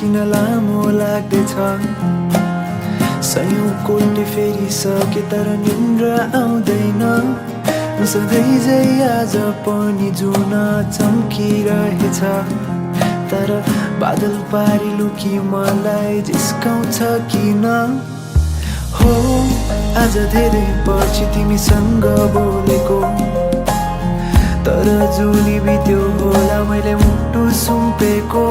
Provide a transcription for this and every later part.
किन लामो लाग्दैछ सयौं कोल्टे फेरिसके तर निन्द्रा आउँदैन सधैँ झै आज पनि जुन चम्किरहेछ तर बादल पारी लुकी मलाई जिस्काउँछ किन हो आज धेरै पछि तिमीसँग बोलेको तर जुनी बित्यो होला मैले मुटु सुम्पेको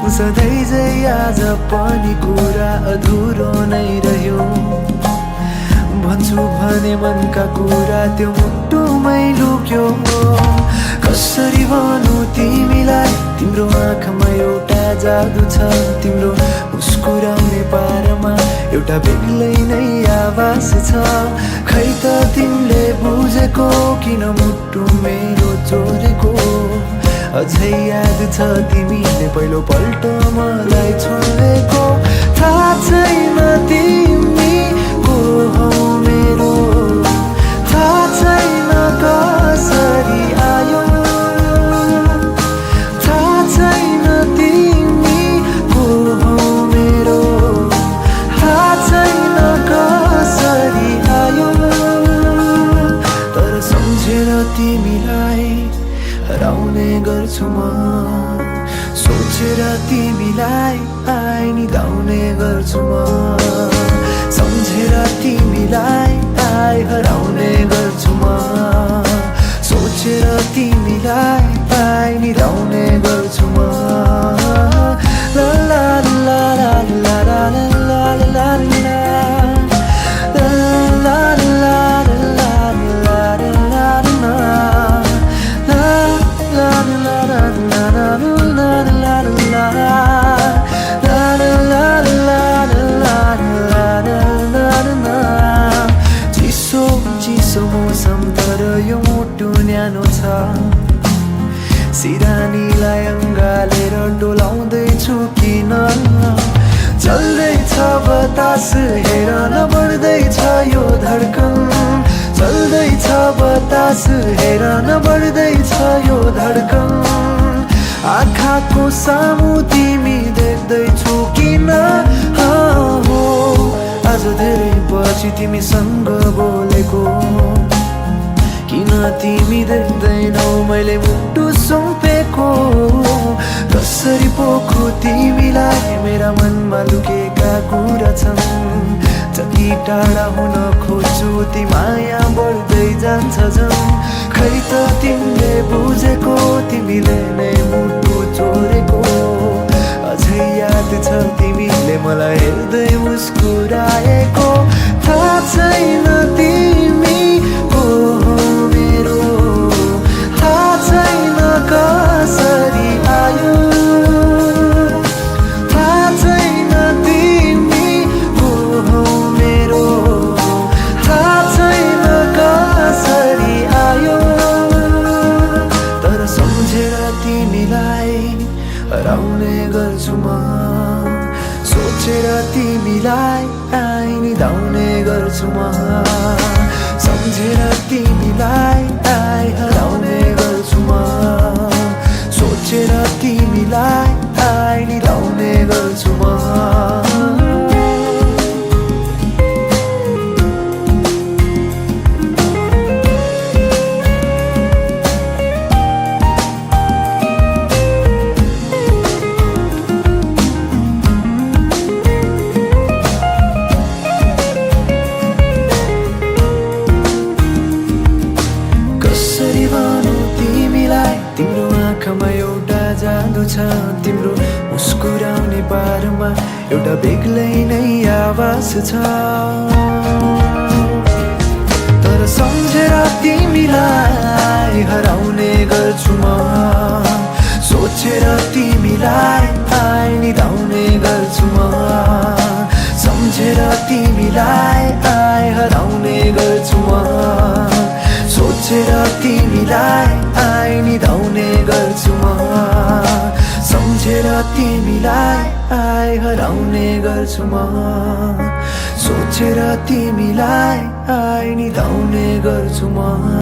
सधैँ झै आज पनि कुरा अधुरो नै रह्यो भन्छु भने मनका कुरा त्यो मुटुमै लुक्यो कसरी भनौँ तिमीलाई तिम्रो आँखामा एउटा जादु छ तिम्रो मुस्कुराउने पारामा एउटा बेग्लै नै आवाज छ खै त तिमीले बुझेको किन मुटु मेरो चोरेको अझै याद छ तिमीले पहिलो पल्ट मलाई छोडेको थाहा छैन तिमी को हौ मेरो थाहा छैन कसरी आयो थाहा छैन तिमी को हौ मेरो थाहा छैन कसरी आयो तर सम्झेर तिमीलाई हराउने गर्छु म सोचेर तिमीलाई आइ धाउने गर्छु म सम्झेर तिमीलाई आइ हराउने गर्छु म सोचेर तिमीलाई आइ धाउने गर्छु म ला ला ला ला ला ला ला ला ला चिसो मौसम तर यो मुटु न्यानो छ सिरानीलाई अँगालेर डोलाउँदैछु किन चल्दैछ बतास हेर न बढ्दैछ यो धड्कन चल्दैछ बतास हेर न बढ्दैछ यो धड्कन आँखाको सामु तिमी देख्दैछु किन हो आज धेरै पछि तिमीसँग बोलेको किन तिमी देख्दैनौ मैले मुटु सुम्पेको कसरी पोखो तिमीलाई मेरा मनमा लुकेका कुरा छन् जति टाढा हुन खोज्छु ती माया बढ्दै जान्छ झन् खै त तिमीले बुझेको तिमीले नै मुटु चोरेको अझै याद छ तिमीले मलाई हेर्दै मुस्कुराएको थाहा छैन तिमी को हो मेरो थाहा छैन कसरी आयो थाहा छैन तिमी को हो मेरो थाहा छैन कसरी आयो तर सम्झेर तिमीलाई हराउने गर्छु म सोचेर तिमीलाई आइ धाउने गर्छु म सम्झेर तिमीलाई आइ हराउने गर्छु म सोचेर तिमीलाई आइ धाउने गर्छु म तिम्रो आँखामा एउटा जादु छ तिम्रो मुस्कुराउने पारमा एउटा बेग्लै नै आवाज छ तर सम्झेर तिमीलाई हराउने गर्छु म सोचेर तिमीलाई आइ धाउने गर्छु म सम्झेर तिमीलाई आइ हराउने गर्छु म सोचेर तिमीलाई आइ धाउने गर्छु म सम्झेर तिमीलाई आइ हराउने गर्छु म सोचेर तिमीलाई आइ धाउने गर्छु म